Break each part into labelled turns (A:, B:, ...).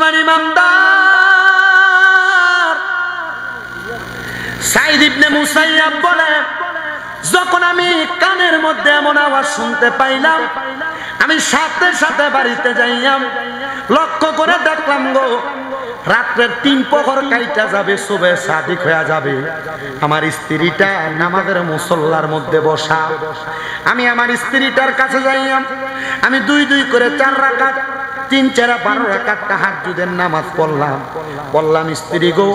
A: মুসলমান ইমানদার, সাইদ ইবনে মুসাইয়াব বলে, যখন আমি কানের মধ্যে এমন আওয়াজ শুনতে পাইলাম, আমি সাথে সাথে বাড়িতে যাইলাম, লক্ষ্য করে দেখলাম গো রাত্রের 3 প্রহর কাইটা যাবে, সুবে সাদিক হয়ে যাবে, আমার স্ত্রীটা নামাজের মুসল্লার মধ্যে বসা। আমি আমার স্ত্রীটার কাছে যাইলাম, আমি 2 করে 4 রাকাত 3 4 12 রাকাত তাহাজ্জুদের নামাজ পড়লাম। স্ত্রী গো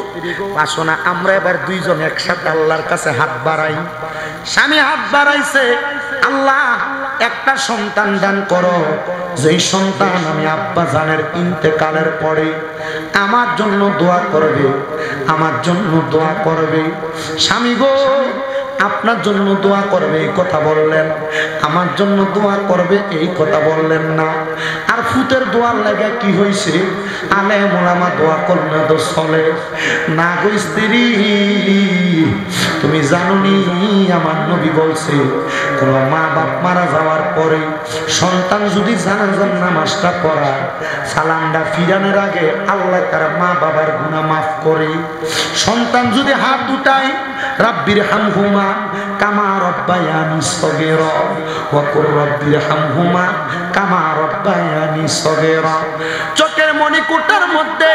A: আসো না, আমরা এবার 2 জন একসাথে আল্লাহর কাছে হাত বাড়াই। স্বামী হাত বাড়াইছে, আল্লাহ একটা সন্তান দান করো, যেই সন্তান আমি আব্বা জানের ইন্তেকালের পরে আমার জন্য দোয়া করবে, আমার জন্য দোয়া করবে। স্বামী গো আপনার জন্য দোয়া করবে এই কথা বললেন, আমার জন্য দোয়া করবে এই কথা বললেন না। আর ফুতের দোয়ার লাগা কি হয়েছে, আলেম ওলামা দোয়া করলে তো চলে না গো স্ত্রী। তুমি জানোনি আমার নবী বলছে, কোন মা বাপ মারা যাওয়ার পরে সন্তান যদি জানাজার নামাজটা পড়ায়, সালামটা ফিরানোর আগে আল্লাহ তার মা বাবার গুনাহ মাফ করে। সন্তান যদি হাত উঠায়, রাব্বির হামহুমা কামা রব্বায়ানি সগীরা ওয়া কুর রাব্বির হামহুমা কামা রব্বায়ানি সগীরা। চোখের মণিকুটার মধ্যে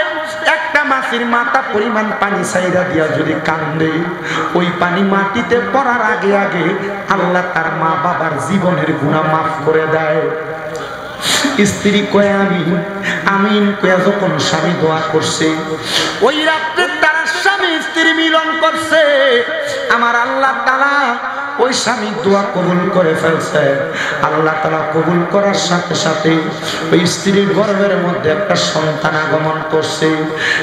A: একটা মাছির মাথা পরিমাণ পানি ছাইরা দিয়া যদি কান্দে, ওই পানি মাটিতে পড়ার আগে আগে আল্লাহ তার মা বাবার জীবনের গুনাহ মাফ করে দেয়। স্ত্রী কয়ে আমিন কয়ে যখন স্বামী দোয়া করছে, ওই রাত্রে তারা স্বামী স্ত্রী মিলন করছে, আমার আল্লাহ তাআলা ওই স্বামী দোয়া কবুল করে ফেলছে। আল্লাহ তাআলা কবুল করার সাথে সাথে ওই স্ত্রীর গর্ভের মধ্যে একটা সন্তান আগমন করছে।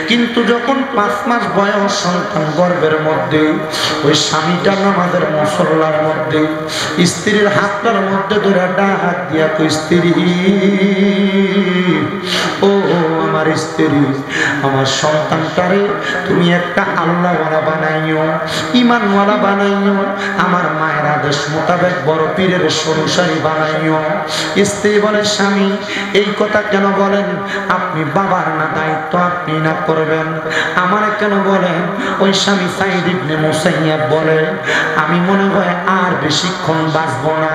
A: কিন্তু যখন 5 মাস বয়স সন্তান গর্ভের মধ্যে, ওই স্বামীটা নামাজের মুসল্লার মধ্যে স্ত্রীর হাতটার মধ্যে ধরে ডাক দিয়া কই, স্ত্রী ও আমার স্ত্রী, আমার সন্তানটারে তুমি একটা আল্লাহওয়ালা বানাইও, ঈমানওয়ালা বানাইও, আমার মায়ের আদেশ মোতাবেক বড় পীরের অনুসারী বানাইও। স্ত্রী বলে, স্বামী এই কথা কেন বলেন? আপনি বাবার না দায়িত্ব আপনি না করবেন, আমার কেন বলেন? ওই স্বামী সাইদ ইবনে মুসাইয়াব বলে, আমি মনে হয় আর বেশিক্ষণ বাঁচবো না।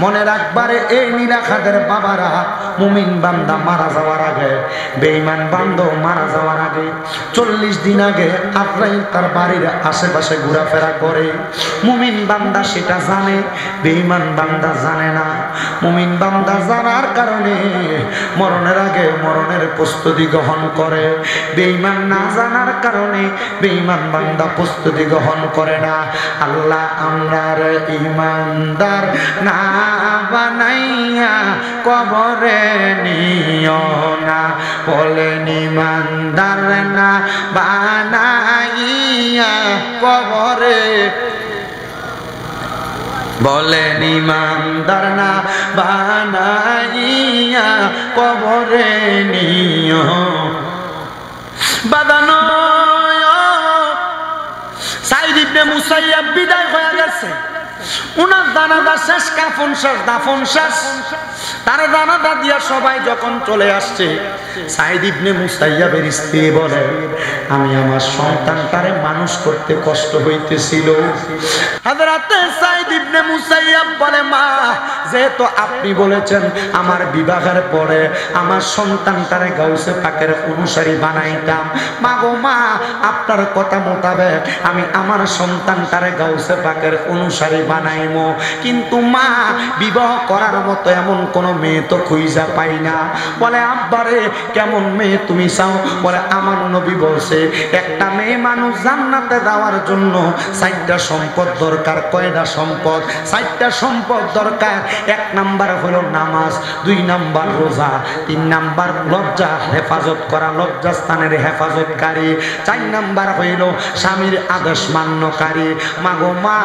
A: মনে রাখবারে এই নীলাখাদের বাবারা মুমিন বান্দা মারা যাওয়ার আগে, বেঈমান বান্দা মারা যাওয়ার আগে 40 দিন আগে আজরাইল তার বাড়ির আশেপাশে ঘোরাফেরা করে। মুমিন বান্দা সেটা জানে, বেঈমান বান্দা জানে না। মুমিন বান্দা জানার কারণে মরণের আগে মরণের প্রস্তুতি গ্রহণ করে, বেঈমান না জানার কারণে বেঈমান বান্দা প্রস্তুতি গ্রহণ করে না। আল্লাহ আমরার ঈমানদার না বানাইয়া কবরে নিও না, বলেন ঈমানদার না বানাইয়া কবরে, বলেন ঈমানদার না বানাইয়া কবরে নিও। বাদানো সাইদ ইবনে মুসাইয়াব বিদায় হয়ে গেছে, উনার জানাজা শেষ, কাফন শেষ, দাফন শেষ। তার জানাজা দিয়া সবাই যখন চলে আসছে, সাইদ ইবনে মুসাইয়াবের স্ত্রী বলে, আমি আমার সন্তানটারে মানুষ করতে কষ্ট হইতেছিল। হযরতে সাইদ ইবনে মুসাইয়াব বলে, মা যেহেতু আপনি বলেছেন আমার বিবাহের পরে আমার সন্তানটারে গাউসে পাকের অনুসারী বানাইতাম, মা গো মা আপনার কথা মোতাবেক আমি আমার সন্তানটারে গাউসে পাকের অনুসারী বানাইমো, কিন্তু মা বিবাহ করার মতো এমন কোন মেয়ে তো খুঁজা পাই না। বলে, আব্বারে কেমন মেয়ে তুমি চাও? বলে, আমার নবী বলছে একটা মেয়ে মানুষ জান্নাতে যাওয়ার জন্য 4টা সম্পদ দরকার। কয়টা সম্পদ? 4টা সম্পদ দরকার। 1 নাম্বার হলো নামাজ, 2 নাম্বার রোজা, 3 নাম্বার লজ্জা হেফাজত করা, লজ্জাস্থানের হেফাজতকারী, 4 নাম্বার হইল স্বামীর আদেশ মান্যকারী। মাগো মা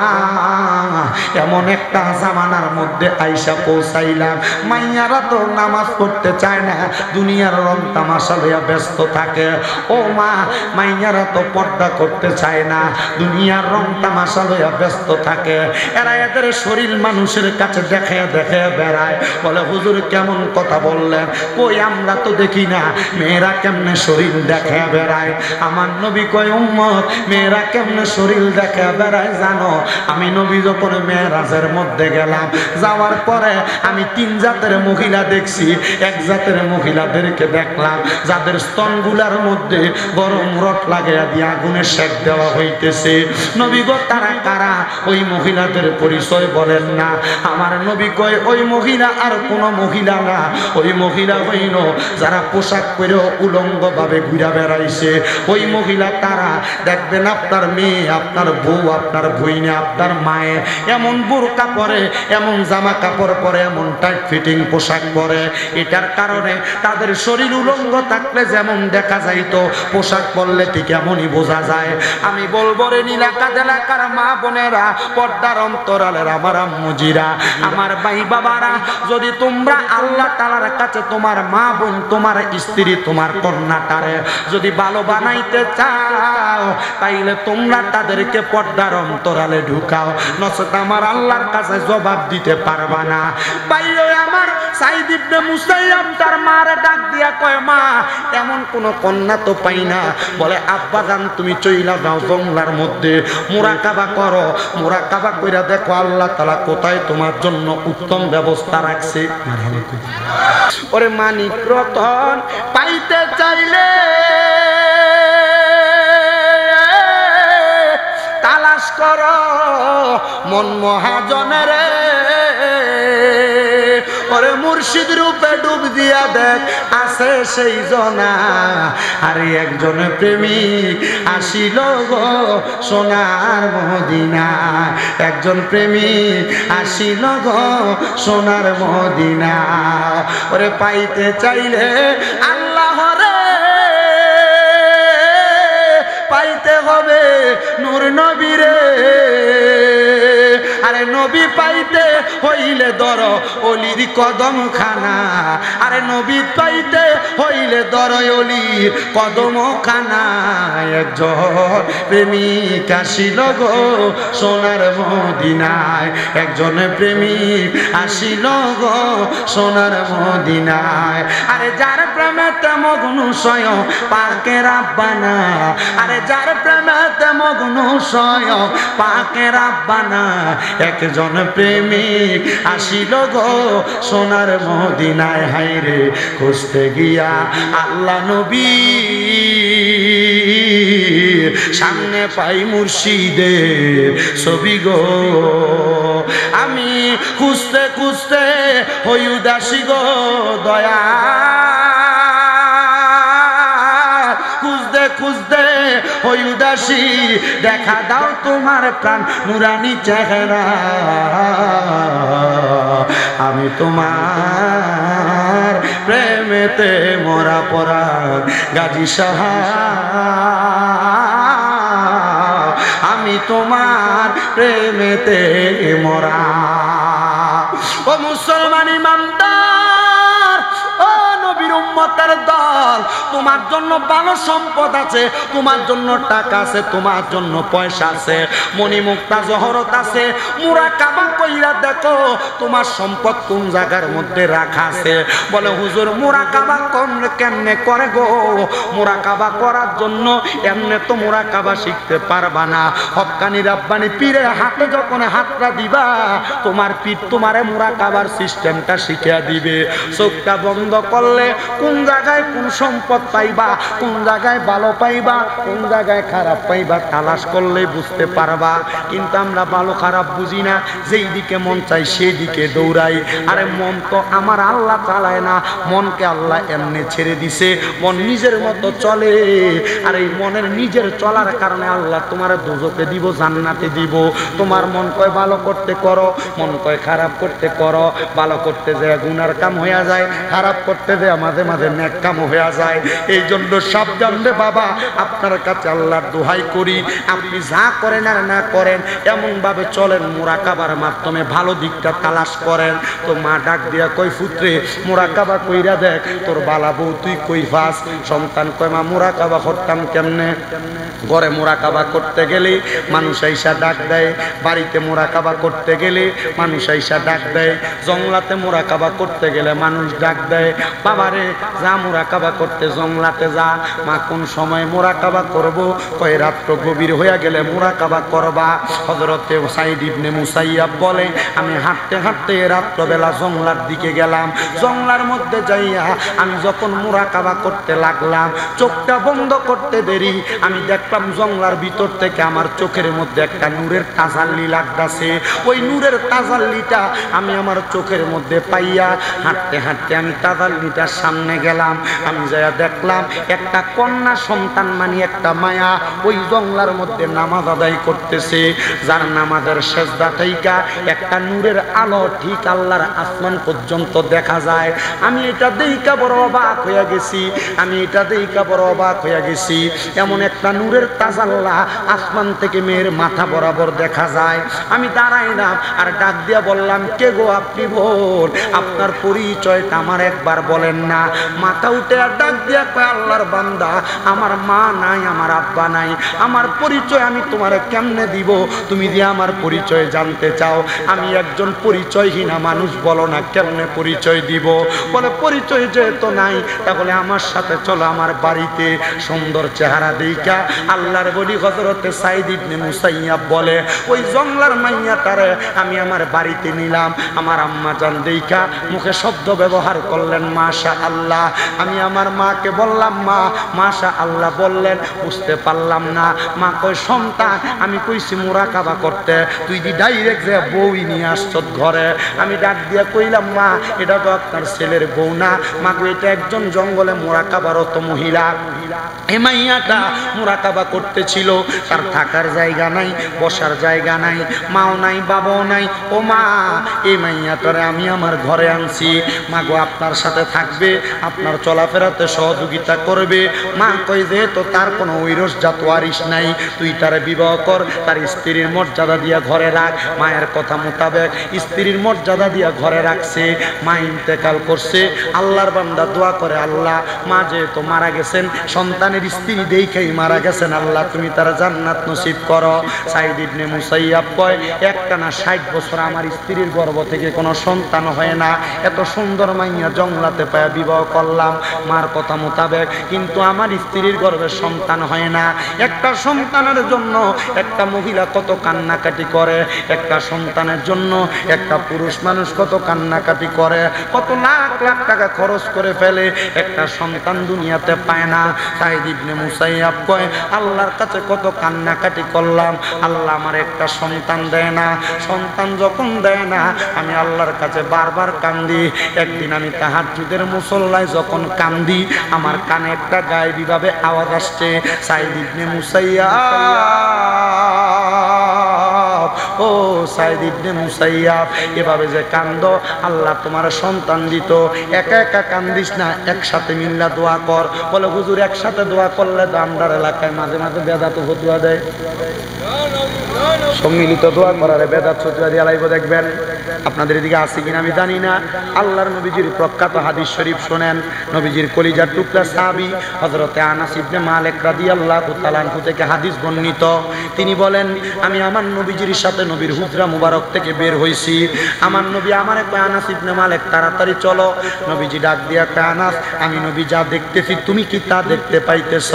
A: এমন একটা জামানার মধ্যে আইসা পৌঁছাইলাম, মাইয়ারা তো নামাজ পড়তে চায় না, দুনিয়ার রং তামাশা লইয়া ব্যস্ত থাকে। ও মা, মাইয়ারা তো পর্দা করতে চায় না, দুনিয়ার রং তামাশা লইয়া ব্যস্ত থাকে। এরা এদের শরীর মানুষের কাছে দেখে দেখে বেড়ায়, বলে হুজুর কেমন কথা বললেন, কই আমরা তো দেখি না মেয়েরা কেমনে শরীর দেখে বেড়ায়। আমার নবী কয় উম্মত, মেয়েরা কেমনে শরীর দেখে বেড়ায় জানো? আমি নবী যখন মেরাজের মধ্যে গেলাম, যাওয়ার পরে আমি তিন জাতের মহিলা দেখছি। এক জাতের মহিলাদেরকে দেখলাম যাদের স্তনগুলার মধ্যে গরম রড লাগাইয়া দিয়ে আগুনে সেক দেওয়া হইতেছে। নবী গো তারা কারা? ওই মহিলাদের পরিচয় বলেন না। আমার নবী কয় ওই মহিলা আর কোন মহিলা না, ওই মহিলা হইল যারা পোশাক পরে উলঙ্গ ভাবে ঘুরে বেড়াইছে। ওই মহিলা তারা দেখবেন আপনার মেয়ে, আপনার বউ, আপনার বইনে, আপনার মায়ে এমন বোরকা পরে, এমন জামা কাপড় পরে, এমন টাইট ফিটিং পোশাক পরে। এটার কারণে তাদের শরীর উলঙ্গ থাকলে যেমন দেখা যাইতো, পোশাক পরলে ঠিক এমনই বোঝা যায়। আমি বলবো রে নীলাকাত এলাকার মা বোনেরা, পর্দার অন্তরালের আমার আম্মুজিরা, আমার ভাই বাবারা, যদি তোমরা আল্লাহ তাআলার কাছে তোমার মা বোন, তোমার স্ত্রী, তোমার কন্যাটারে যদি ভালো বানাইতে চাও, তাইলে তোমরা তাদেরকে পর্দার অন্তরালে ঢুকাও, নচেত আমার আল্লাহর কাছে জবাব দিতে পারবা না। ভাই আমার সাইদ ইবনে মুসাইয়াব তার মারে ডাক দিয়া কয়, মা এমন কোন কন্যা তো পাই না। বলে আব্বা জান তুমি চইলা যাও জঙ্গলার মধ্যে, মুরাকাবা করো, মুরাকাবা কইরা দেখো আল্লাহ তাআলা কোথায় তোমার জন্য উত্তম ব্যবস্থা রাখছে। ওরে মানিক রতন পাইতে চাইলে তালাশ করো মন মহাজনের, ওরে মুর্শিদ রূপে ডুব দিয়া দেখ আছে সেই জনা। আরে একজন প্রেমিক আসিল গো সোনার মদিনা, একজন প্রেমিক আসিল গো সোনার মদিনা। ওরে পাইতে চাইলে আল্লাহ রে পাইতে হবে নূর নবীরে। আরে নবী পাইতে হইলে ধর অলির কদম খানা, আরে নবী পাইতে হইলে ধর অলির কদম খানা। একজন প্রেমিক আসিল গো সোনার মদিনায়, একজন প্রেমিক আসিল গো সোনার মদিনায়। আরে যার প্রেমেতে মগ্ন স্বয়ং পাকে রাব্বানা, আরে যার প্রেমেতে মগ্ন স্বয়ং পাকে রাব্বানা। একজন প্রেমিক আসিল গো সোনার মদিনায়, হাইরে খুঁজতে গিয়া আল্লাহ নবী সামনে পাই মুর্শিদের ছবি গো। আমি খুঁজতে খুঁজতে হই উদাসী গো দয়া, খুঁজতে খুঁজতে হই উদাসী, দেখা দাও তোমার প্রাণ নুরানি চেহারা। আমি তোমার প্রেমেতে মরা পরা গাজী সাহা, আমি তোমার প্রেমেতে মরা। ও মুসলমান ইমানদার, ও নবীর উম্মতের দল, তোমার জন্য ভালো সম্পদ আছে, তোমার জন্য টাকা আছে, তোমার জন্য পয়সা আছে, মণিমুক্তা জহরত আছে। মুরাকাবা কইরা দেখো তোমার সম্পদ কোন জায়গার মধ্যে রাখা আছে। বলে হুজুর মুরাকাবা কেমনে করে গো? মুরাকাবা করার জন্য এমনি তো মুরাকাবা শিখতে পারবা না। হক্কানি রাব্বানি পীরের হাতে যখন হাতটা দিবা, তোমার পীর তোমারে মুরাকাবার সিস্টেমটা শিখিয়ে দিবে। চোখটা বন্ধ করলে কোন জায়গায় কোন সম্পদ পাইবা, কোন জায়গায় ভালো পাইবা, কোন জায়গায় খারাপ পাইবা, তালাশ করলে বুঝতে পারবা। কিন্তু আমরা ভালো খারাপ বুঝি না, যেই দিকে মন চাই সেই দিকে দৌড়াই। আরে মন তো আমার আল্লাহ চালায় না, মনকে আল্লাহ এমনি ছেড়ে দিছে, মন নিজের মতো চলে। আর এই মনের নিজের চলার কারণে আল্লাহ তোমার দোজখে দিব, জান্নাতে দিব। তোমার মন কয় ভালো করতে করো, মন কয় খারাপ করতে করো। ভালো করতে যায় গুনার কাম হইয়া যায়, খারাপ করতে যায় আমার মাঝে মাঝে নেককাম হয়ে যায়। এই জন্য সাবধান রে বাবা, আপনার কাছে আল্লাহর দোহাই করি, আপনি যা করেন আর না করেন এমন ভাবে চলেন, মুরাকাবার মাধ্যমে ভালো দিকটা তালাশ করেন। তো মা ডাক দিয়া কই, পুত্রে মুরাকাবা কইরা দেখ তোর বালা বউ তুই কই ফাস। সন্তান কয়, মা মুরাকাবা করতাম কেমনে? ঘরে মুরাকাবা করতে গেলে মানুষ আইসা ডাক দেয়, বাড়িতে মুরাকাবা করতে গেলে মানুষ আইসা ডাক দেয়, জংলাতে মুরাকাবা করতে গেলে মানুষ ডাক দেয়, বাবারে যা মুরাকাবা করতে জংলাতে যা। মা কোন সময় মুরাকাবা করব? কয় রাত্র গভীর হইয়া গেলে মুরাকাবা করবা। হযরতে সাইদ ইবনে মুসাইয়াব বলে, আমি হাঁটতে হাঁটতে রাত্রবেলা জংলার দিকে গেলাম। জংলার মধ্যে যাইয়া আমি যখন মুরাকাবা করতে লাগলাম, চোখটা বন্ধ করতে দেরি আমি দেখলাম জংলার ভিতর থেকে আমার চোখের মধ্যে একটা নূরের তাজাল্লি লাগতাছে। ওই নূরের তাজাল্লিটা আমি আমার চোখের মধ্যে পাইয়া হাঁটতে হাঁটতে আমি তাজাল্লিটার সামনে গেলাম। আমি যাইয়া দেখলাম একটা কন্যা সন্তান মানে একটা মায়া ওই জংলার মধ্যে নামাজ আদায় করতেছে, যার নামাজের সেজদা থেকে একটা নূরের আলো ঠিক আল্লাহর আসমান পর্যন্ত দেখা যায়। আমি এটা দেইকা বড় অবাক হইয়া গেছি, আমি এটা দেইকা বড় অবাক হইয়া গেছি। এমন একটা নূরের তাজাল্লা আসমান থেকে মেয়ের মাথা বরাবর দেখা যায়। আমি দাঁড়াইলাম আর ডাক দিয়া বললাম, কে গো আপনি? বল আপনার পরিচয়টা আমার একবার বলেন না। মাথা উঠে আর ডাক দিয়া কয়, আল্লাহর বান্দা, আমার মা নাই, আমার আব্বা নাই, আমার পরিচয় আমি তোমারে কেমনে দিব? তুমি দিয়ে আমার পরিচয় জানতে চাও? আমি একজন পরিচয়হীনা মানুষ, বলো না কেমনে পরিচয় দিব? বলে পরিচয় যেহেতু নাই তাহলে আমার সাথে চলো আমার বাড়িতে। সুন্দর চেহারা দেইখা আল্লাহর বলি হযরতে সাইদ ইবনে মুসাইয়াব বলে, ওই জংলার মাইয়াটারে আমি আমার বাড়িতে নিলাম। আমার আম্মা জান দেইখা মুখে শব্দ ব্যবহার করলেন মাশা আল্লাহ। আমি আমার মাকে বললাম, মা মাশা আল্লাহ বললেন, বুঝতে পারলাম না। মা কই, সন্তান আমি কইছি মুরাকাবা করতে, তুই দি ডাইরেক্ট যে বউই নিয়ে আসছ ঘরে। আমি ডাক দিয়া কইলাম, মা এটা তো আপনার ছেলের বউ না। মা কই, এটা একজন জঙ্গলে মুরাকাবারত মহিলা। এই মাইয়াটা মুরাকাবা করতেছিল, তার থাকার জায়গা নাই, বসার জায়গা নাই, মাও নাই, বাবাও নাই। ও মা, এই মাইয়াটারে আমি আমার ঘরে আনছি। মা গো, আপনার সাথে থাকবে, আপনার চলাফেরাতে সহযোগিতা করবে। মা কই, যেহেতু তার কোনো ঐরস জাত ওয়ারিশ নাই, তুই তারে বিবাহ কর, তার স্ত্রীর মর্যাদা দিয়া ঘরে রাখ। মায়ের কথা মোতাবেক স্ত্রীর মর্যাদা দিয়া ঘরে রাখছে। মা ইন্তেকাল করছে। আল্লাহর বান্দা দোয়া করে, আল্লাহ মা যেহেতু মারা গেছেন, সন্তানের স্ত্রী দেখেই মারা গেছেন, আল্লাহ তুমি তার জান্নাত নসিব করো। সাইদ ইবনে মুসাইয়াব কয়, একটানা 60 বছর আমার স্ত্রীর গর্ভ থেকে কোনো সন্তান হয় না। এত সুন্দর মাইয়া জংলাতে পায়া বিবাহ করলাম মার কথা মোতাবেক, কিন্তু আমার স্ত্রীর গর্ভে সন্তান হয় না। একটা সন্তানের জন্য একটা মহিলা কত কান্নাকাটি করে, একটা সন্তানের জন্য একটা পুরুষ মানুষ কত কান্নাকাটি করে, কত লাখ লাখ টাকা খরচ করে ফেলে, একটা সন্তান দুনিয়াতে পায় না। সাইদ ইবনে মুসাইয়াব কয়, আল্লাহর কাছে কত কান্নাকাটি করলাম, আল্লাহ আমার একটা সন্তান দেয় না। সন্তান যখন দেয় না, আমি আল্লাহর কাছে বারবার কান্দি। একদিন আমি তাহাজ্জুদের মুসল্লায় যখন কান্দি, আমার কানে একটা গায়েবী ভাবে আওয়াজ আসছে, সাইদ ইবনে মুসাইয়াব, ও সাইদ ইবনে মুসাইয়াব, এভাবে যে কান্দ, আল্লাহ তোমার সন্তান দিত। একা একা কান্দিস না, একসাথে মিল্লা দোয়া কর। বলে, হুজুর একসাথে দোয়া করলে তো আমরার এলাকায় মাঝে মাঝে বেদাত ফতুয়া দেয়। সম্মিলিত দোয়া করার বেদাত ফতুয়া দিয়ে লাইব, দেখবেন। আপনাদের এদিকে আছে কিনা আমি জানি না। আল্লাহর নবীজির প্রখ্যাত হাদিস শরীফ শোনেন। নবীজির কলিজার টুকরা সাহাবী হযরতে আনাস ইবনে মালিক রাদিয়াল্লাহু তাআলা আনহু থেকে হাদিস বর্ণিত। তিনি বলেন, আমি আমার নবীজির সাথে নবীর হুজরা মুবারক থেকে বের হইছি। আমার নবী আমারে কয়, আনাস ইবনে মালিক তাড়াতাড়ি চলো। নবীজি ডাক দিয়া কয়, আনাস আমি নবী যা দেখতেছি তুমি কি তা দেখতে পাইতেছ?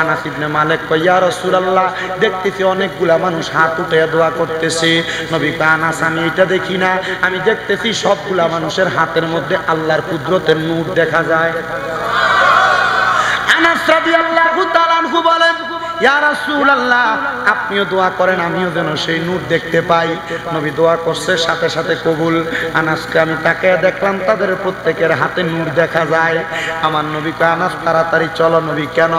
A: আনাস ইবনে মালিক কয়, ইয়া রাসূলুল্লাহ, দেখতেছি অনেকগুলা মানুষ হাত উঠে দোয়া করতেছে। নবী কয়, আনাস আমি এটা দেখি না, আমি দেখতেছি সবগুলা মানুষের হাতের মধ্যে আল্লাহর কুদরতের নূর দেখা যায়। আনাস রাদিয়াল্লাহু তাআলা আনহু বলেন, ইয়া রাসূলুল্লাহ আপনিও দোয়া করেন আমিও যেন সেই নূর দেখতে পাই। নবী দোয়া করছে, সাথে সাথে কবুল। আনাসকে আমি তাকে দেখলাম, তাদের প্রত্যেকের হাতে নূর দেখা যায়। আমার নবী কয় আনাস তাড়াতাড়ি চলো। নবী কেন?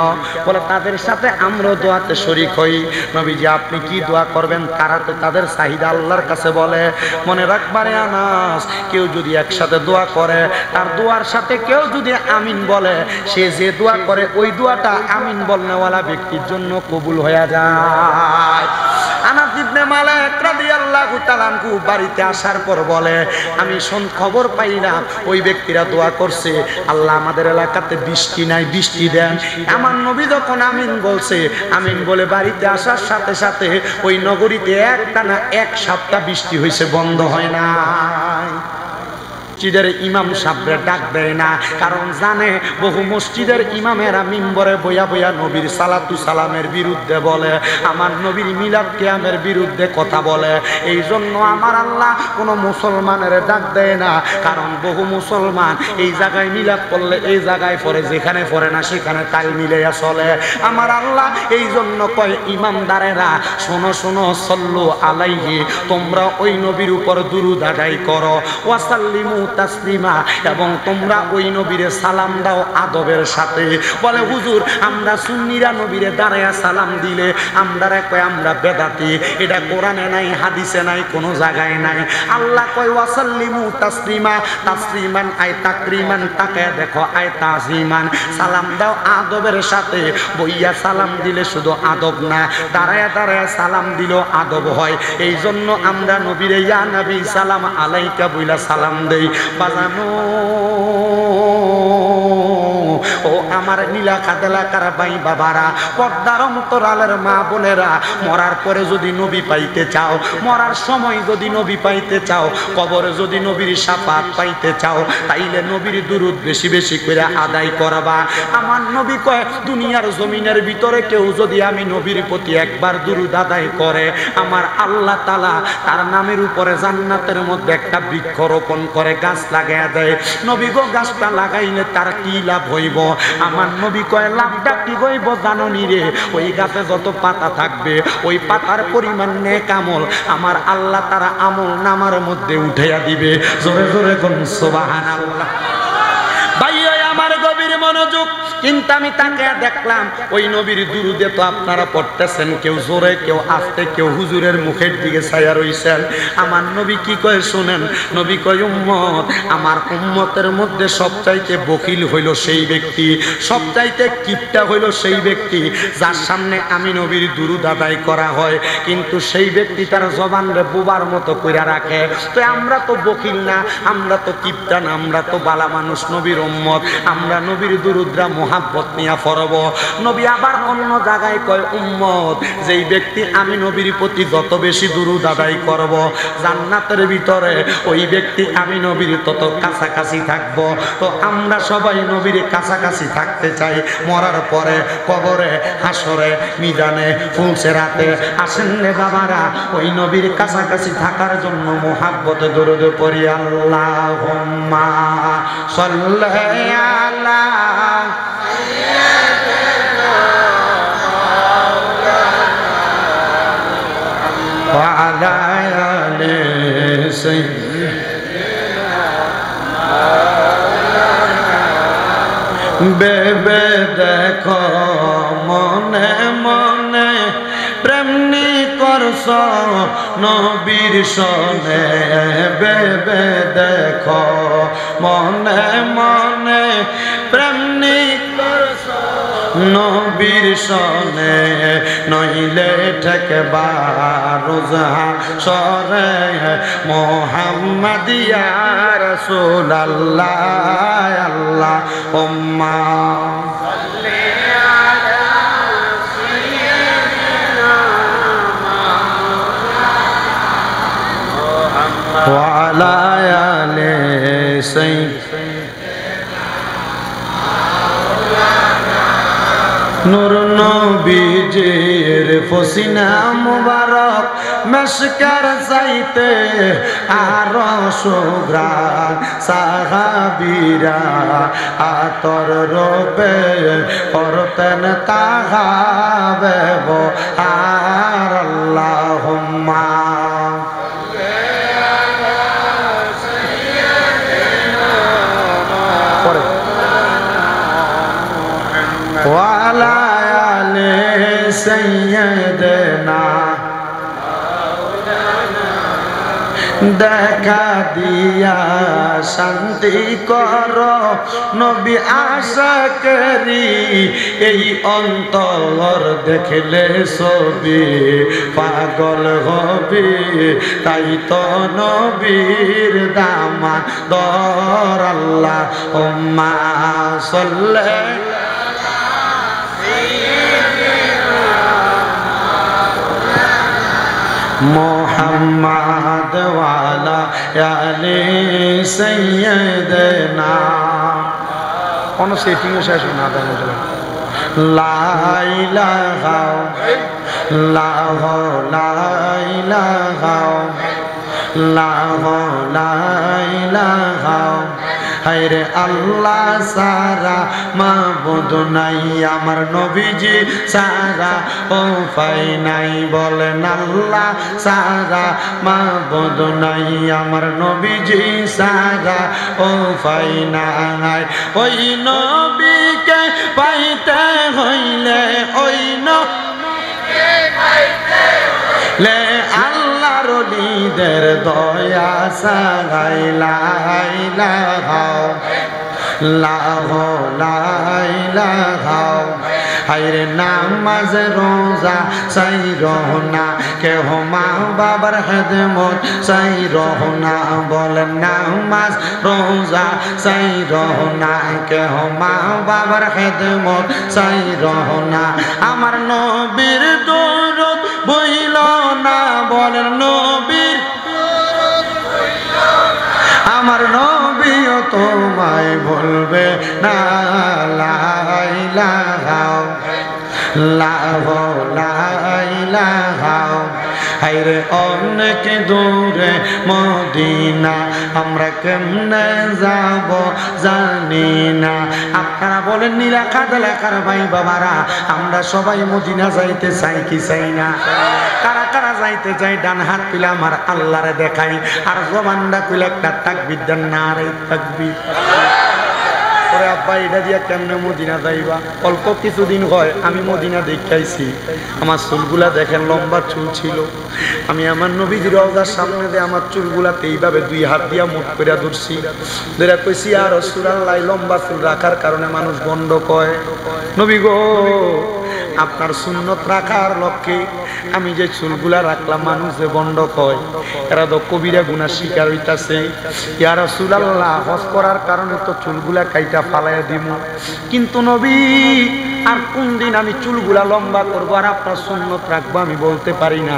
A: বলে তাদের সাথে আমরাও দোয়াতে শরীক হই। নবীজি আপনি কি দোয়া করবেন? তারা তো তাদের চাহিদা আল্লাহর কাছে বলে। মনে রাখবারে আনাস, কেউ যদি একসাথে দোয়া করে, তার দোয়ার সাথে কেউ যদি আমিন বলে, সে যে দোয়া করে ওই দোয়াটা আমিন বলনেওয়ালা ব্যক্তির জন্য কবুল হয়ে যায়। আনাস ইবনে মালিক রাদিয়াল্লাহু তাআলা আনহু বাড়িতে আসার পর বলে, আমি খবর পাইলাম ওই ব্যক্তিরা দোয়া করছে, আল্লাহ আমাদের এলাকাতে বৃষ্টি নাই, বৃষ্টি দেন। আমার নবী যখন আমিন বলছে, আমিন বলে বাড়িতে আসার সাথে সাথে ওই নগরীতে একটানা 1 সপ্তাহ বৃষ্টি হয়েছে, বন্ধ হয় না। মসজিদের ইমাম সাহেবরা ডাক দেয় না, কারণ জানে বহু মসজিদের ইমামেরা মিম্বরে বইয়া বইয়া নবীর সালাতু সালামের বিরুদ্ধে বলে, আমার নবীর মিলাদ কিয়ামের বিরুদ্ধে কথা বলে। এই জন্য আমার আল্লাহ কোনো মুসলমানের ডাক দেয় না, কারণ বহু মুসলমান এই জায়গায় মিলাদ পড়লে এই জায়গায় পড়ে, যেখানে পড়ে না সেখানে তাল মিলাইয়া চলে। আমার আল্লাহ এই জন্য কয় ইমামদারেরা শোনো শোনো, সল্লু আলাইহি, তোমরা ওই নবীর উপর দুরূদ আদায় করো, ওয়াসাল্লিমু তাসলিমা, এবং তোমরা ওই নবীরে সালাম দাও আদবের সাথে। বলে হুজুর আমরা সুন্নিরা নবীরে দাঁড়ায়া সালাম দিলে আমরা কয় আমরা বেদাতি, এটা কোরআনে নাই, হাদিসে নাই, কোনো জায়গায় নাই। আল্লাহ কয় ওয়াসাল্লিমু তাসলিমা, তাসলিমান আই তাকরিমান, তাকে দেখো আই তাজিমান, সালাম দাও আদবের সাথে। বইয়া সালাম দিলে শুধু আদব না, দাঁড়ায়া দাঁড়ায়া সালাম দিলেও আদব হয়। এই জন্য আমরা নবীরে ইয়া নবী সালাম আলাইকা বইলা সালাম দেই। বাজানো ও আমার নীলাখাত এলাকার ভাই বাবারা, পর্দার অন্তরালের মা বোনেরা, মরার পরে যদি নবী পাইতে চাও, মরার সময় যদি নবী পাইতে চাও, কবরে যদি নবীর শাফাত পাইতে চাও, তাইলে নবীর দুরূদ বেশি বেশি করে আদায় করবা। আমার নবী কয় দুনিয়ার জমিনের ভিতরে কেউ যদি আমি নবীর প্রতি একবার দুরূদ আদায় করে, আমার আল্লাহ তাআলা তার নামের উপরে জান্নাতের মধ্যে একটা বৃক্ষ রোপণ করে, গাছ লাগাইয়া দেয়। নবী গো গাছটা লাগাইলে তার কি লাভ হইব? আমার নবী কয় লাভটা কি হইব জাননি রে? ওই গাছে যত পাতা থাকবে ওই পাতার পরিমাণ নেক আমল আমার আল্লাহ তারা আমল নামার মধ্যে উঠাইয়া দিবে। জোরে জোরে কোন সুবহানাল্লাহ। ভাই আমার গভীর মনোযোগ। কিন্তু আমি তাকে দেখলাম ওই নবীর দুরুদে তো আপনারা পড়তেছেন, কেউ জোরে কেউ আস্তে, কেউ হুজুরের মুখের দিকে ছায়া রইছেন। আমার নবী কি কয় শুনেন, নবী কয় উম্মত, আমার উম্মতের মধ্যে সবচাইতে বকিল হইল সেই ব্যক্তি, সবচাইতে কিপটা হইল সেই ব্যক্তি যার সামনে আমি নবীর দুরুদ আদায় করা হয়, কিন্তু সেই ব্যক্তি তার জবানরে বোবার মতো কইরা রাখে। তো আমরা তো বকিল না, আমরা তো কিপটা না, আমরা তো বালা মানুষ, নবীর উম্মত, আমরা নবীর দুরুদরা মোহাব্বত নিয়া পড়ব। নবী আবার অন্য জায়গায় কয় উম্মত, যেই ব্যক্তি আমি নবীর প্রতি যত বেশি দুরুদ আদায় করব, জান্নাতের ভিতরে ওই ব্যক্তি আমি নবীর তত কাছাকাছি থাকব। তো আমরা সবাই নবীর কাছাকাছি থাকতে চাই। মরার পরে কবরে, হাসরে, মিজানে, ফুলসেরাতে আসেন রে বাবারা, ওই নবীর কাছাকাছি থাকার জন্য মোহাব্বতে দরুদ পড়ি। আল্লাহুম্মা সাল্লি আলা ওয়া আলা আলি সাইয়্যিদিনা। বেবে দেখো মনে মনে প্রেমনি করছ নবীর সনে, বেবে দেখো মনে মনে প্রেমনি করছ নবীর সনে, নইলে ঠেকবা রোজা সরে মোহাম্মদ ইয়া রাসূলুল্লাহ। আল্লাহুম্মা সাল্লি আলা সাইয়্যিদিনা মুহাম্মদ ওয়া আলা আলি সাইয়্যিদিনা। নূর নবীজির পসিনা মুবারক মেশকার চাইতে আরো সুঘ্রাণ সাহাবীরা আতর রূপে করতেন তাহা ব্যবহার আল্লাহুম্মা ওয়ালা আলে সাইয়্যিদনা দেখা দিয়া শান্তি কর নবী আশাকরি এই অন্তর দেখলে ছবি পাগল হবি তাই তো নবীর দামান দর আল্লাহুম্মা সাল্লি মোহাম্মদ ওয়ালা আলি সাইয়্যিদনা কোন সেটিংও শেষ না দেন লা ইলাহা লা ইলাহা লা ইলাহা হায়রে আল্লাহ সারা মাবুদ নাই আমার নবীজি সারা ও পাই নাই বলেন আল্লাহ সারা মাবুদ নাই আমার নবীজি সারা ও পাই নাই ওই নবীকে পাইতে হইলে ওই নবীকে পাইতে লে আল্লাহর ওলিদের দয়া সাগাই লা ইলাহা লা ইলাহা হায়রে নামাজ রোজা চাই রহনা কেহ মা বাবার খেদমত চাই রহনা বলেন নামাজ রোজা চাই রহনা কেহ মা বাবার খেদমত চাই রহনা আমার নবীর দরদ বইল না বলেন নবীর আমার নবীও তোমায় বলবে না লা ইলাহা লা ইলাহা হায়রে অনেক দূরে মদিনা আমরা কেমনে যাব জানি না আপনারা বলেন নীলাখাত এলাকার ভাই বাবারা আমরা সবাই মদিনা যাইতে চাই কি চাই না কারা কারা যাইতে চাই ডান হাত তুলে আমার আল্লাহরে দেখাই আর জবানটা খুলে একটা তাকবীর দেন নারে তাকবীর ওরে আব্বা এটা দিয়া কেমনে মদিনা যাইবা অল্প কিছুদিন হয় আমি মদিনা দেখাইছি আমার চুলগুলা দেখেন লম্বা চুল ছিল আমি আমার নবীজির রওজার সামনে দিয়ে আমার চুলগুলাতে এইভাবে দুই হাত দিয়া মুঠ করে ধরছি ধরে কইছি আর রাসূলুল্লাহ লম্বা চুল রাখার কারণে মানুষ গন্ড কয় নবী গো আপনার সুন্নত রাখার লক্ষ্যে আমি যে চুলগুলা রাখলাম মানুষ যে গন্ড কয় এরা তো কবিরা গুনাহ শিকার হইতাছে ইয়া রাসূলুল্লাহ হজ করার কারণে তো চুলগুলা কাইটা ফালাইয়া দিমু কিন্তু নবী আর কোন দিন আমি চুলগুলা লম্বা করবো আর আপনার সুন্নত রাখবো আমি বলতে পারি না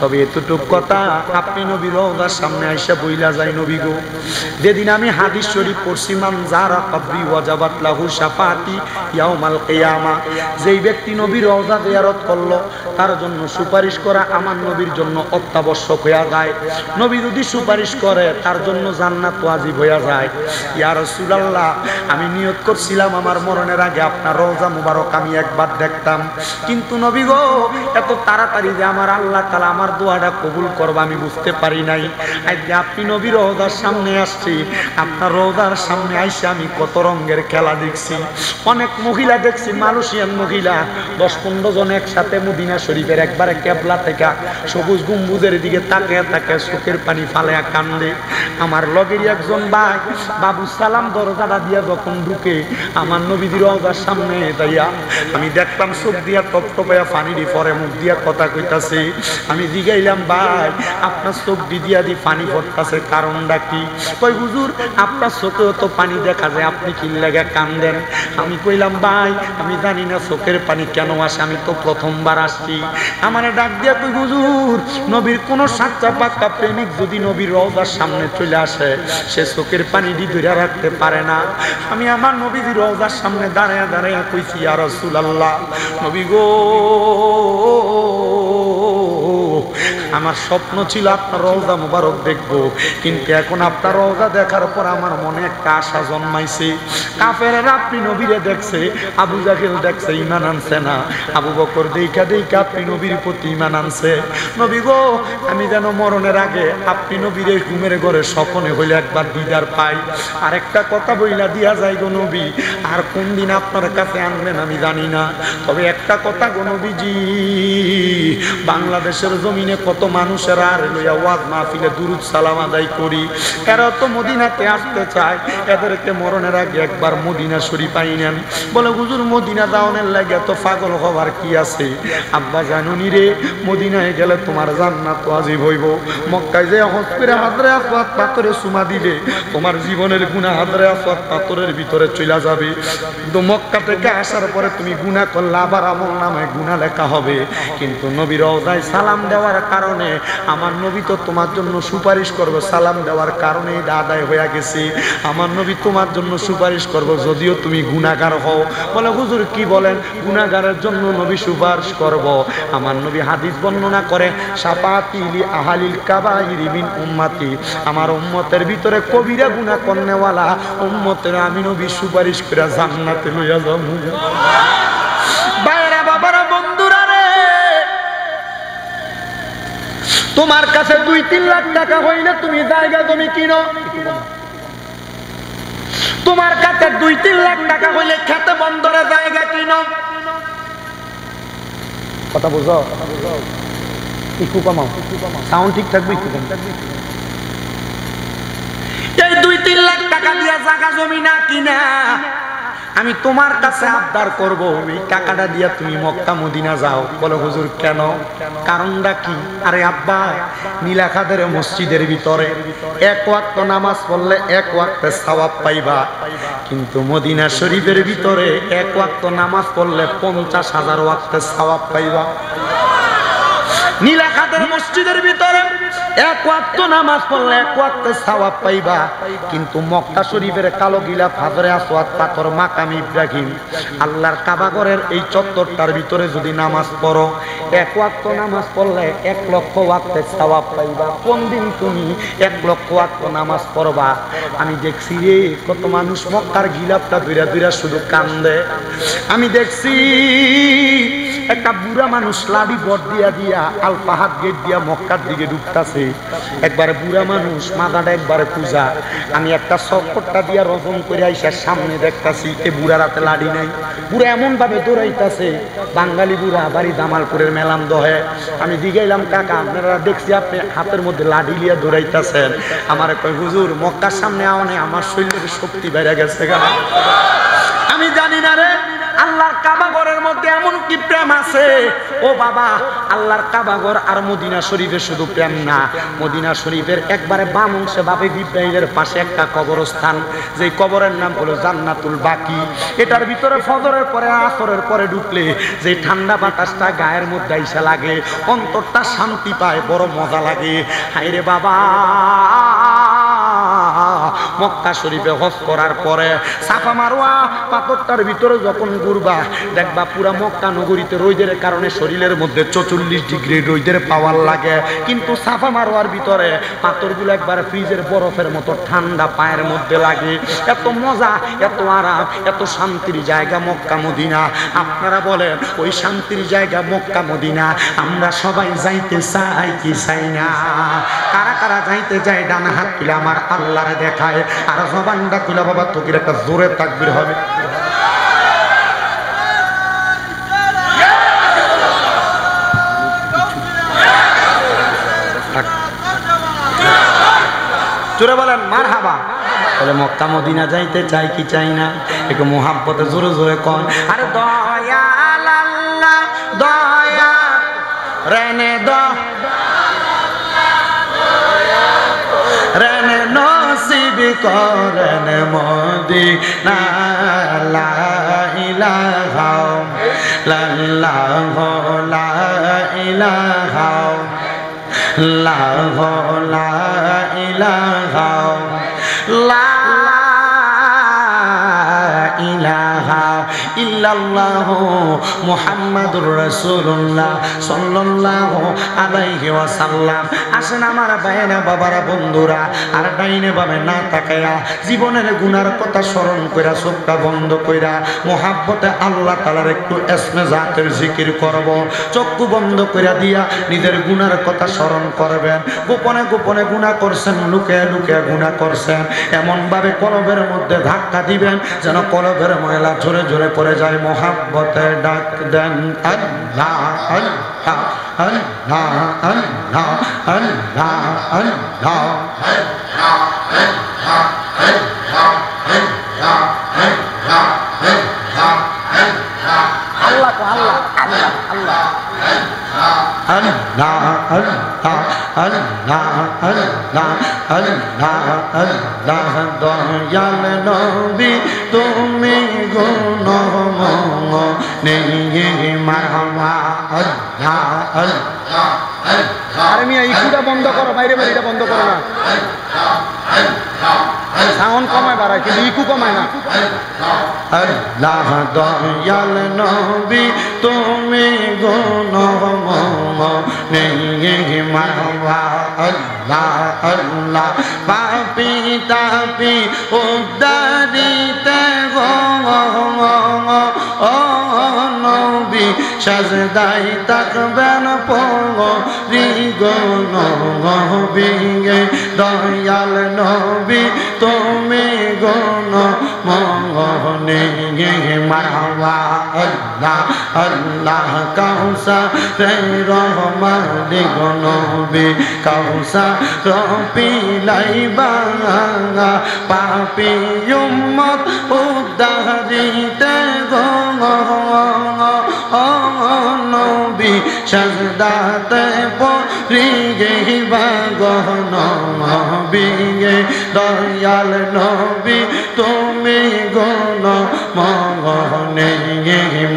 A: তবে এতটুক কথা আপনি নবী রওজার সামনে আইসা বইলা যায় নবী গো যেদিন আমি হাদিস শরীফ পড়ছি মান যারা কবরি ওয়াজাবাত লাহু শাফাআতি ইয়াউমাল কিয়ামা যেই ব্যক্তি নবী রওজা জিয়ারত করলো তার জন্য সুপারিশ করা আমার নবীর জন্য অত্যাবশ্যক হয়ে যায় নবী যদি সুপারিশ করে তার জন্য জান্নাত ওয়াজিব হয়ে যায় ইয়া রাসূলুল্লাহ আমি নিয়ত করছিলাম আমার মরণের আগে আপনার রওজা মুবারক আমি একবার দেখতাম কিন্তু নবী গো এত তাড়াতাড়ি যে আমার আল্লাহ তাআলা আমার দোয়াটা কবুল করবে আমি বুঝতে পারি নাই আজকে আপনি নবী রওজার সামনে আসছি আপনার রওজার সামনে আইসা আমি কত রঙের খেলা দেখছি অনেক মহিলা দেখছি মালয়েশিয়ান মহিলা 10-15 জন একসাথে মদিনা শরীফের একবারে কেবলা থেকে সবুজ গম্বুজের দিকে তাকিয়ে তাকিয়ে চোখের পানি ফালায়া কান্দে আমার লগের একজন ভাই বাবু সালাম দরজাটা দিয়া যখন ঢুকে আমার নবীজির রওজার সামনে দাইয়া আমি দেখলাম চোখ দিয়া টপটপায়া পানি দি পরে মুখ দিয়া কথা কইতাছে আমি জিগাইলাম ভাই আপনার চোখ দিয়া দি পানি পড়তাছে কারণটা কি কই হুজুর আপনার চোখেও তো পানি দেখা যায় আপনি কি লাগা কান্দেন আমি কইলাম ভাই আমি জানি না চোখের পানি কেন আসে আমি তো প্রথমবার আসছি আমারে ডাক দিয়া কই হুজুর নবীর কোন সাচ্চা পাক্কা প্রেমিক যদি নবীর রওজার সামনে চলে আসে সে চোখের পানি দি ধরে রাখতে পারে না আমি আমার নবীর রওজার সামনে দাঁড়ায়া দাঁড়ায়া কইছি ইয়া রাসূল রাসূলুল্লাহ, নবী গো আমার স্বপ্ন ছিল আপনার রওজা মুবারক দেখবো, কিন্তু এখন আপনার রওজা দেখার পর আমার মনে একটা আশা জন্মাইছে। কাফেররা আপনি নবীরে দেখছে, আবু জাহেল দেখছে, ঈমান আনছে না। আবু বকর দেখা দেখা আপনি নবীর প্রতি ঈমান আনছে। নবী গো আমি যেন মরণের আগে আপনি নবীরে ঘুমের ঘরে স্বপ্নে হইলে একবার দিদার পাই। আরেকটা কথা বইলা দিয়া যাই গো নবী, আর কোন দিন আপনার কাছে আনবেন আমি জানি না, তবে একটা কথা গো নবীজি, বাংলাদেশের জমিনে কত মানুষের আর লইয়া ওয়াজ মাহফিলে দুরুদ সালাম আদায় করি, এরা তো মদিনাতে আসতে চায়, এদেরকে মরণের আগে একবার মদিনা শরীফ আইনেন। বলে হুজুর মদিনা যাওয়ার লাগে তো পাগল হবার কি আছে? আব্বা জানুনি রে, মদিনায় গেলে তোমার জান্নাত ওয়াজিব হইব। মক্কায় যে হজ করে হাজরে আসওয়াদ পাথরে চুমা দিলে তোমার জীবনের গুনাহ হাজরে আসওয়াদ পাথরের ভিতরে চলে যাবে। কিন্তু মক্কা থেকে আসার পরে তুমি গুনাহ করলে আবার আমল নামায় গুনাহ লেখা হবে। কিন্তু নবীর রওজায় সালাম দেওয়ার কারণে আমার নবী তো তোমার জন্য সুপারিশ করবে, সালাম দেওয়ার কারণে এটা আদায় হয়ে গেছে। আমার নবী তোমার জন্য সুপারিশ করবে যদিও তুমি গুনাহগার হও। বলে হুজুর কি বলেন, গুনাহগারের জন্য নবী সুপারিশ করব? আমার নবী হাদিস বর্ণনা করে, শাফাআতি লি আহলিল কাবাইরি মিন উম্মতি, আমার উম্মতের ভিতরে কবিরা গুনাহ করনেওয়ালা উম্মতের আমি নবী সুপারিশ করে জান্নাতে লইয়া যাবো। বাইরা বাবারা বন্ধুরা রে, তোমার কাছে 2-3 লাখ টাকা হইলে তুমি জায়গা জমি কিনো। তোমার কাছে 2-3 লাখ টাকা হইলে খেতে বন্দরে জায়গা কিনো। কথা বুঝো? একটু কমাও, সাউন্ড ঠিক থাকবে, একটু কম। এই 2-3 লাখ টাকা দিয়ে জায়গা জমি না কিনা আমি তোমার কাছে আবদার করব, এই টাকাটা দিয়া তুমি মক্কা মদিনা যাও। বলো হুজুর কেন? কারণটা কি? আরে আব্বা, নীলাখাদের মসজিদের ভিতরে 1 ওয়াক্ত নামাজ পড়লে 1 ওয়াক্তে সওয়াব পাইবা, কিন্তু মদিনা শরীফের ভিতরে 1 ওয়াক্ত নামাজ পড়লে 50,000 ওয়াক্তে সওয়াব পাইবা। নীলাখাদের মসজিদের ভিতরে 1 ওয়াক্ত নামাজ পড়লে 1 ওয়াক্তে সওয়াব পাইবা, কিন্তু মক্কা শরীফের কালো গিলা হাজরে আসওয়াদ পাথর মাকাম ইব্রাহিম আল্লাহর কাবা ঘরের এই চত্বরটার ভিতরে যদি নামাজ পড়ো 1 ওয়াক্ত নামাজ পড়লে 1 লক্ষ ওয়াক্তে সওয়াব পাইবা। কোন দিন তুমি 1 লক্ষ ওয়াক্ত নামাজ পড়বা? আমি দেখছি রে কত মানুষ মক্কার গিলাপটা ধইরা ধইরা শুধু কান্দে। আমি দেখছি একটা বুড়া মানুষ লাঠি বট দিয়া দিয়া আল পাহাড় গেট দিয়া মক্কার দিকে ঢুকতাছে। একবারে বুড়া মানুষ, মাথাটা একবারে পূজা। আমি একটা চক্করটা দিয়া রজন করে আইসা সামনে দেখতাছি এ বুড়ার হাতে লাঠি নাই। বুড়া এমন ভাবে দৌড়াইতাছে, বাঙালি বুড়া, বাড়ি জামালপুরের মেলাম দহে। আমি জিগাইলাম কাকা আপনারা দেখছি আপনি হাতের মধ্যে লাঠি লিয়া দৌড়াইতাছেন। আমার কয় হুজুর মক্কার সামনে আওয়ানে আমার শরীরের শক্তি বেড়ে গেছে গা। আমি জানি না রে আল্লাহর কাবা ঘরের মধ্যে এমন কি প্রেম আছে। ও বাবা, আল্লাহর কাবা ঘর আর মদিনা শরীফে শুধু প্রেম না, মদিনা শরীফের একবারে বাম অংশে বাবে ইব্রাহিমের পাশে একটা কবরস্থান, যেই কবরের নাম হলো জান্নাতুল বাকি। এটার ভিতরে ফজরের পরে আসরের পরে ঢুকলে যে ঠান্ডা বাতাসটা গায়ের মধ্যে আইসা লাগে, অন্তরটা শান্তি পায়, বড় মজা লাগে। হায়রে বাবা, মক্কা শরীফে হজ করার পরে সাফা মারওয়া পাথরটার ভিতরে যখন ঘুরবা দেখবা পুরা মক্কা নগরীতে রোদের কারণে শরীরের মধ্যে 44 ডিগ্রি রোদের পাওয়ার লাগে, কিন্তু সাফা মারওয়ার ভিতরে পাথরগুলো একবার ফ্রিজের বরফের মতো ঠান্ডা পায়ের মধ্যে লাগে। এত মজা, এত আরাম, এত শান্তির জায়গা মক্কা মদিনা। আপনারা বলেন ওই শান্তির জায়গা মক্কা মদিনা আমরা সবাই যাইতে চাই কি চাই না? কারা কারা যাইতে চায় ডান হাত তুলে আমার আল্লাহরে দেখায়, আর জবানটা খুলে বাবা তোকে একটা জোরে তাকবীর হবে। জোরে বলেন মারহাবা। বলে মক্কা মদিনা যাইতে চাই কি চাই না? একটু মোহাব্বতে জোরে জোরে কন। আরে দয়াল আল্লাহ দয়া রেনে রেনে নসিব করেন মদিনা। লা ইলাহা ইল্লাল্লাহ লা ইলাহা ইল্লাল্লাহ লা ইলাহা লা ইলাহা ইল্লাল্লাহু মুহাম্মাদুর রাসূলুল্লাহ সাল্লাল্লাহু আলাইহি ওয়াসাল্লাম। আসেন আমার ভাইয়েরা, বাবারা, বন্ধুরা, আর ডাইনে বামে না তাকায়া জীবনের গুনার কথা স্মরণ কইরা চোখটা বন্ধ কইরা মোহাব্বতে আল্লাহ তাআলার একটু ইসমে জাতের জিকির করব। চক্ষু বন্ধ কইরা দিয়া নিজের গুনার কথা স্মরণ করবেন। গোপনে গোপনে গুনাহ করছেন, লুকিয়ে লুকিয়ে গুনাহ করছেন, এমন ভাবে কলবের মধ্যে ধাক্কা দিবেন যেন কলবের ময়লা ঝরে ঝরে পড়ে যায়। মোহাব্বতে ডাক দেন আল্লাহ আল্লাহ আল্লাহ আল্লাহ আল্লাহ আল্লাহ। আল্লাহ আল্লাহ আল্লাহ আল্লাহ আল্লাহ আল্লাহ আল্লাহ আল্লাহ আল্লাহ আল্লাহ। দয়াল নবী তুমি গুণময় মারহামা আল্লাহ আল্লাহ। আরে মিয়া ইকুটা বন্ধ করো, বাইরে বাইরে এটা বন্ধ করো না, সাউন্ড কমায় বাড়ায় কিন্তু ইকু কমায় না। আল্লাহ দয়াল নবী তুমি গুণময় মারহামা আল্লাহ আল্লাহ। পাপী তাপী উদ্ধারিতে গো নবী সাজদাই তাকবেন পরি গো নবী। দয়াল নবী তুমি গুণময় মারহামা আল্লাহ আল্লাহ। কাউসারের রহমানি গো নবী কাউসার পিলাইবা পাপী উম্মত উদ্ধারিতে গো নবী সাজদাতে পড়ি গিবা গো নবী। দয়াল নবী তুমি গুণময়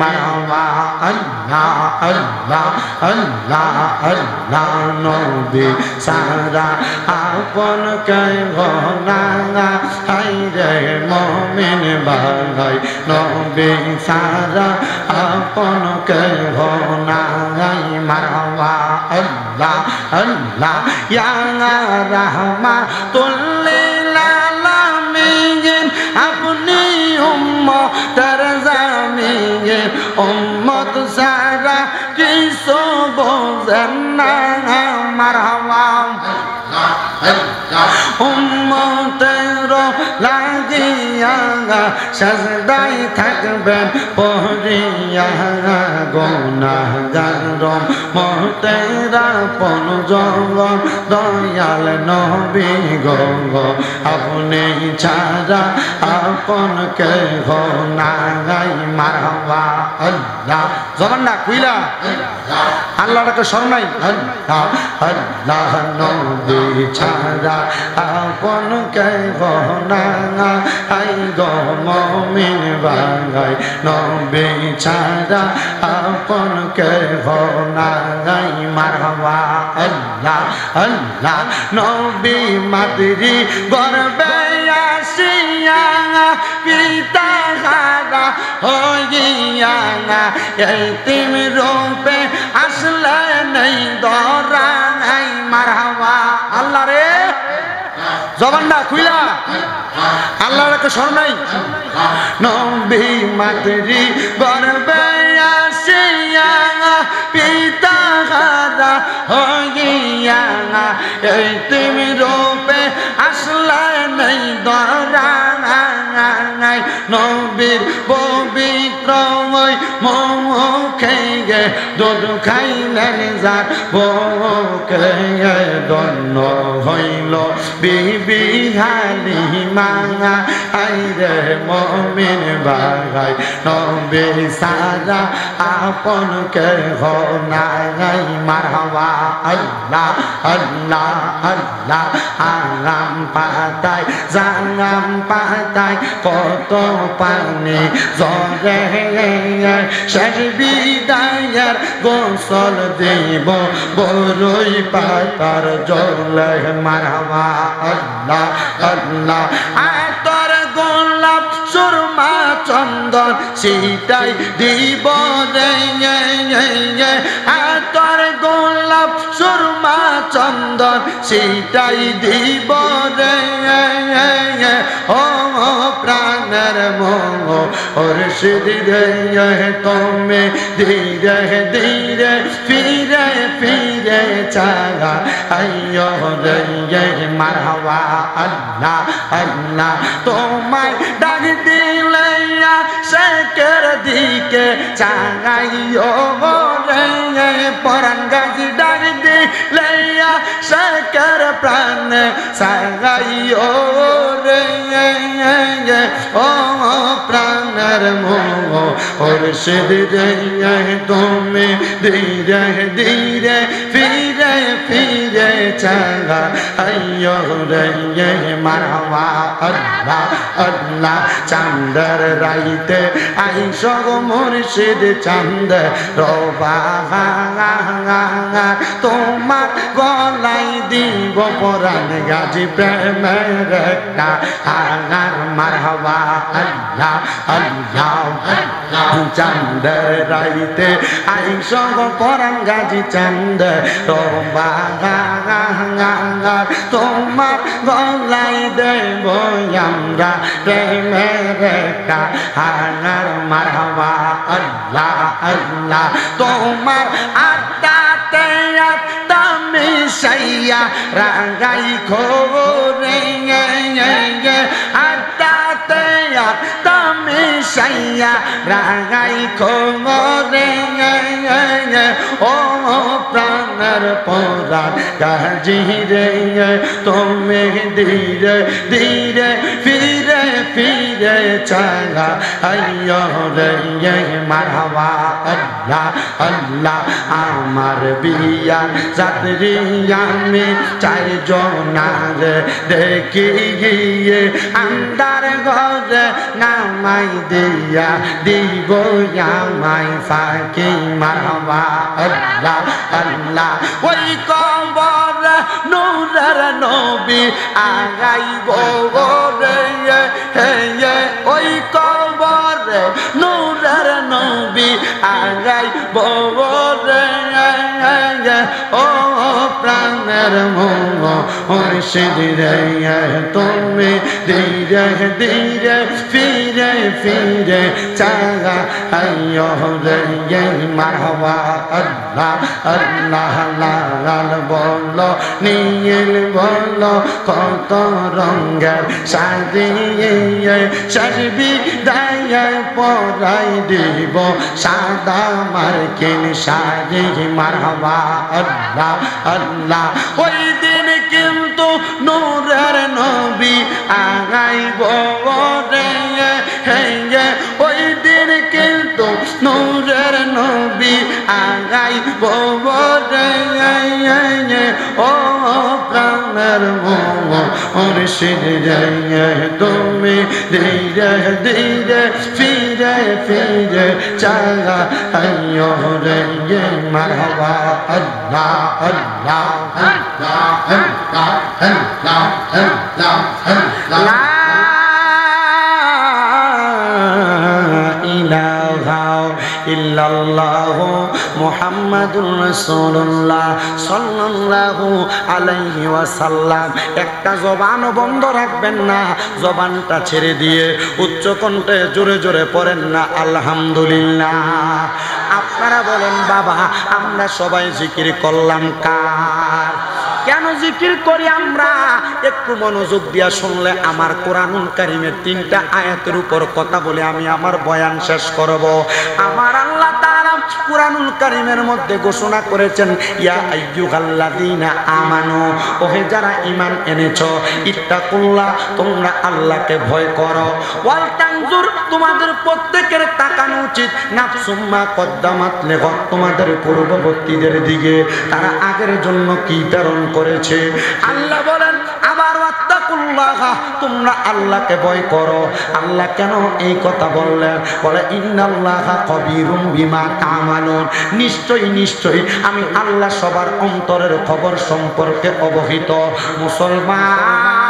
A: মারহামা আল্লাহ আল্লাহ আল্লাহ আল্লাহ। নবী সারা আপন কে ঘনা হাইরে মুমিন ভাই। নবী সারা আপন কে ঘনা মারহামা আল্লাহ আল্লাহ। ইয়া রাহমাতুল লিল আলামিন আপনি উম্মতের জামিন। উম্মত সারা কিছু বোঝেন না মারহামা। উম্মতের লাগিয়া সাজদাই থাকবেন পড়িয়া গুনাহগার উম্মতেরা পনজঙ্গল। দয়াল নবী গো আপনি ছাড়া আপন কে নাই মারহামা আল্লাহ। জবান না খুইলা আল্লাহটাকে শরণাই আল্লাহ আল্লাহ। নবী ছাড়া আপন কে নাই গো মুমিন ভাই। নবী ছাড়া আপন কে নাই মারহামা আল্লাহ আল্লাহ। নবী মাতৃ গর্বে আসিয়া পিতা হারা হইয়া এতিম রূপে আসলে নেই ধরা নাই মারহামা আল্লাহ রে। জবান না খুইলা আল্লাহর একটা স্মরণ নাই। নবী মাতৃ গর্বে আসিয়া পিতা হারা হইয়া এতিম রূপে আসলে নেই ধরা নাই। নবীর পবিত্র মুখে গে দুধ খাইলেন যার বুকে ধন্য হইল বিবি হালিমা। আইরে মুমিন ভাই নবী সারা আপন কে নাই মারহামা আল্লাহ আল্লাহ আল্লাহ। আরাম পাতায় জানাম পাতায় কত পানি জরে শেষ বিদায়ের গোসল দিব বড়ই পাতার জলে মারহামা আল্লাহ আল্লাহ। তোর গোলাপ সুরমা চন্দন সেটাই দিব রে তোর গোলাপ সুরমা চন্দন সেটাই দিব রে ও প্রাণের মুর্শিদ রে তুমি ধীরে ধীরে ফিরে ফিরে চাগা আইয়ো রে মারহাবা আল্লাহ আল্লাহ তোমায় ডাক দিলে শেখের দিকে চাগাইও রে পরাণ গাজী ডাক দিলে শেখের প্রাণ চাগাইও রে ও প্রাণের মুর্শিদ রে তুমি ধীরে ধীরে ফিরে ফিরে চাগা আইয়ো রে মারহাবা আল্লাহ আল্লাহ চাঁদের রাইতে আইসো গো মুর্শিদ চাঁদ রবা তোমার গলাই দিব পরাণ গাজী প্রেমের একটা হাঙ্গার মারহাবা আল্লাহ আল্লাহ চাঁদের রাইতে আইসো গো পরাণ গাজী চাঁদ রবা তোমার গলাই দেব আমরা প্রেমের একটা হাঙ্গার মারহাবা আল্লাহ আল্লাহ তোমার আত্মাতে আত্মা মিশাইয়া রাগাই খোরে আত্মাতে আত্মা মিশাইয়া রাগাই খোরে ও প্রাণের পরাণ গাজী রে তুমি ধীরে ধীরে ফিরে ফিরে চাগা আইয়ো রে মারহাবা আল্লাহ আল্লাহ আমার বিয়া যাত্রী আমি চারজনার দেখি গিয়ে আন্দার ঘরে নামাই দিয়া দিব আমায় ফাঁকি মারহাবা আল্লাহ আল্লাহ ওই কবর নূরের নবী আগাইব রে ওই কবর নূরের নবী আগাইব রে ও প্রাণের মুর্শিদ রে তুমি ধীরে ধীরে ফিরে ফিরে চাগা আইয়ো রে মারহাবা আল্লাহ আল্লাহ লাল বলো নীল বলো কত রঙের সাজিয়ে সাজবি দায়ে পরাই দিব সাদা মার্কিন শাড়ি মারহাবা আল্লাহ আল্লাহ ওই দিন কিন্তু নূরের নবী আগাইব রে ওই দিন কিন্তু নূরের নবী আগাইব রে ও প্রাণের মুর্শিদ রে তুমি ধীরে ধীরে ফিরে ফিরে চাগা আইয়ো রে মারহাবা আল্লাহ আল্লাহ আল্লাহ আল্লাহ আল্লাহ আল্লাহ আল্লাহ ইলাহা ইল্লাল্লাহু মুহাম্মাদুর রাসূলুল্লাহ সাল্লাল্লাহু আলাইহি ওয়াসাল্লাম একটা জবান বন্ধ রাখবেন না জবানটা ছেড়ে দিয়ে উচ্চ কণ্ঠে জোরে জোরে পড়েন না আলহামদুলিল্লাহ আপনারা বলেন বাবা আমরা সবাই জিকির করলাম কার কেন জিকির করি আমরা একটু মনোযোগ দিয়া শুনলে আমার কোরআনুল কারীমের 3টা আয়াতের উপর কথা বলে আমি আমার বয়ান শেষ করব আমার আল্লাহ তাআলা কোরআনুল কারীমের মধ্যে ঘোষণা করেছেন ইয়া আইয়ুহাল্লাযীনা আমানু ওহে যারা ঈমান এনেছো ইত্তাকুল্লাহ তোমরা আল্লাহকে ভয় করো ওয়াল তানজুর তোমাদের প্রত্যেকের তাকানো উচিত নাফসুম মা কদ্দামাত লিগাদ তোমাদের পূর্ববর্তীদের দিকে তারা আগের জন্য কি প্রেরণ করেছে আল্লাহ বলেন আবার ওয়াত্তাকুল্লাহ তোমরা আল্লাহকে ভয় করো আল্লাহ কেন এই কথা বললেন বলে ইন্নাল্লাহা কবীরুম বিমা তা'মালুন নিশ্চয়ই নিশ্চয়ই আমি আল্লাহ সবার অন্তরের খবর সম্পর্কে অবহিত মুসলমান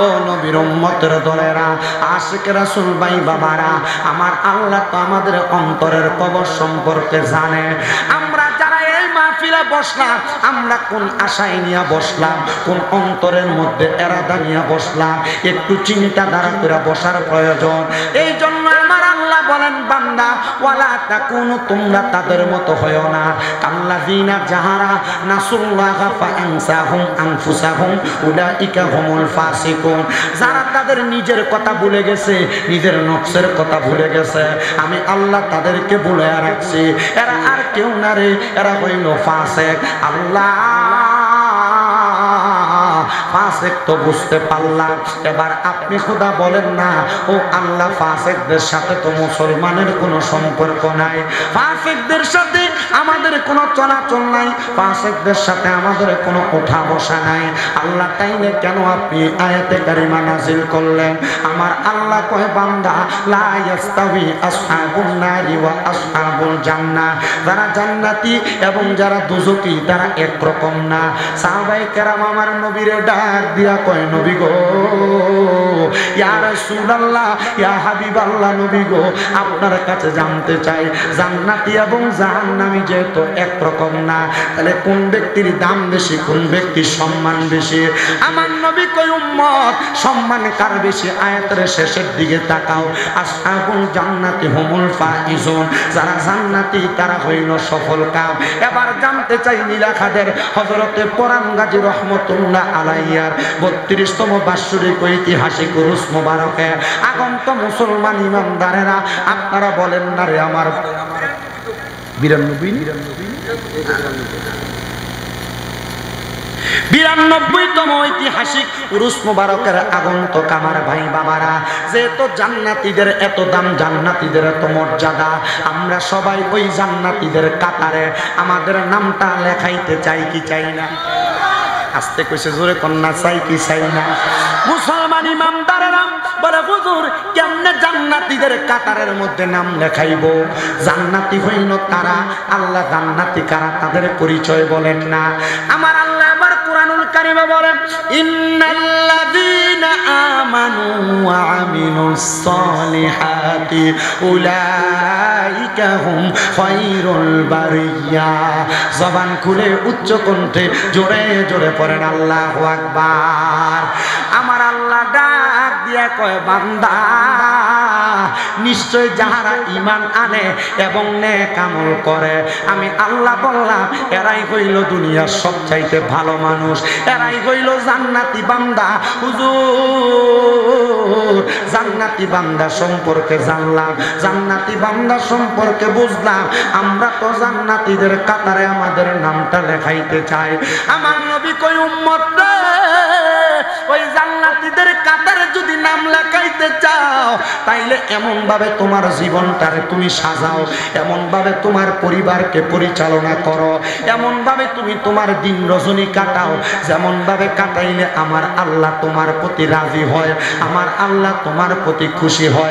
A: ও নবীর উম্মতের দলেরা, আশিক রাসূল ভাই বাবারা, আমার আল্লাহ তো আমাদের অন্তরের কবর সম্পর্কে জানে। আমরা যারা এই মাহফিলে বসলাম, আমরা কোন আশায় নিয়ে বসলাম, কোন অন্তরের মধ্যে এরাদা নিয়ে বসলাম, একটু চিন্তাধারা করে বসার প্রয়োজন। এই জন্য আমার আল্লাহ বলেন, বান্দা ওয়ালা তাকুনু, তোমরা তাদের মতো হয়ো না, কাল্লাযিনা যাহারা নাসুল্লাহা ফাআনসাহুম আনফুসাহুম উলাইকা হুমুল ফাসিকুন, যারা তাদের নিজের কথা ভুলে গেছে, নিজের নফসের কথা ভুলে গেছে, আমি আল্লাহ তাদেরকে ভুলে রাখছি। এরা আর কেউ না রে, এরা হইল ফাসিক। আল্লাহ ফাসিক তো বুঝতে পারলাম, এবার আপনি খোদা বলেন না, ও আল্লাহ ফাসিকদের সাথে তো মুসলমানের কোনো সম্পর্ক নাই, ফাসিকদের সাথে আমাদের কোনো চলাচল নাই, ফাসিকদের সাথে আমাদের কোনো ওঠা বসা নাই। আল্লাহ তাইলে কেন আপনি আয়াতে কারিমা নাজিল করলেন? আমার আল্লাহ কয়, বান্দা লা ইয়াস্তাবি আসহাবুন নারি ওয়া আসহাবুল জান্নাহ, যারা জান্নাতি এবং যারা দুজকি তারা একরকম না। সাহাবায়ে কেরাম আমার নবীরে ডাক দিয়া কয়, নবী গো, ইয়া রাসূলুল্লাহ, ইয়া হাবিবাল্লাহ, নবী গো, আপনার কাছে জানতে চাই, জান্নাতি এবং জাহান্নামী যেহেতু একরকম না, তাহলে কোন ব্যক্তির দাম বেশি, কোন ব্যক্তির সম্মান বেশি? আমার নবী কয়, উম্মত সম্মান কার বেশি? আয়াতের শেষের দিকে তাকাও, আসহাবুল জান্নাতি হুমুল ফাইজুন, যারা জান্নাতি তারা হইল সফল কাম। এবার জানতে চাই নীলাখাদের হযরতে পরান গাজী রহমতুল্লাহ আলাইহির 32তম বাৎসরিক ঐতিহাসিক উরুস মোবারকে আগন্ত মুসলমান ইমানদারেরা, আপনারা বলেন না রে আমার 92তম ঐতিহাসিক উরুস মোবারকের আগন্তুক আমার ভাই বাবারা, যেহেতু জান্নাতীদের এত দাম, জান্নাতীদের এত মর্যাদা, আমরা সবাই ওই জান্নাতীদের কাতারে আমাদের নামটা লেখাইতে চাই কি চাই না? আস্তে কইছে, জোরে কন্যা, চাই কি চাই না? মুসলমান ইমানদারেরা বলে, হুজুর কেমনে জান্নাতীদের কাতারের মধ্যে নাম লেখাইবো? জান্নাতি হইল তারা, আল্লাহ জান্নাতি কারা তাদের পরিচয় বলেন না। আমার আল্লাহ আবার কুরআনুল কারীমে বলেন, ইন্নাল্লাযীনা আমানু ওয়া আমিলুস সলিহাতি উলাইকা হুম খায়রুল বারিয়া। জবান খুলে উচ্চ কণ্ঠে জোরে জোরে পড়েন আল্লাহু আকবার। আমার আল্লাহ ডাক দিয়া কয়, বান্দা নিশ্চয় যাহারা ঈমান আনে এবং নেক আমল করে, আমি আল্লাহ বললাম এরাই হইল দুনিয়ার সবচাইতে ভালো মানুষ, এরাই হইল জান্নাতি বান্দা। হুজুর জান্নাতি বান্দা সম্পর্কে জানলাম, জান্নাতি বান্দা সম্পর্কে বুঝলাম, আমরা তো জান্নাতীদের কাতারে আমাদের নামটা লেখাইতে চাই। আমার নবী কই, উম্মত রে, ওই জান্নাতীদের কাতারে যদি নাম লেখাইতে চাও, তাইলে এমন ভাবে তোমার জীবনটারে তুমি সাজাও, এমন ভাবে তোমার পরিবারকে পরিচালনা করো, এমন ভাবে তুমি তোমার দিন রজনী কাটাও, যেমন ভাবে কাটাইলে আমার আল্লাহ তোমার প্রতি রাজি হয়, আমার আল্লাহ তোমার প্রতি খুশি হয়।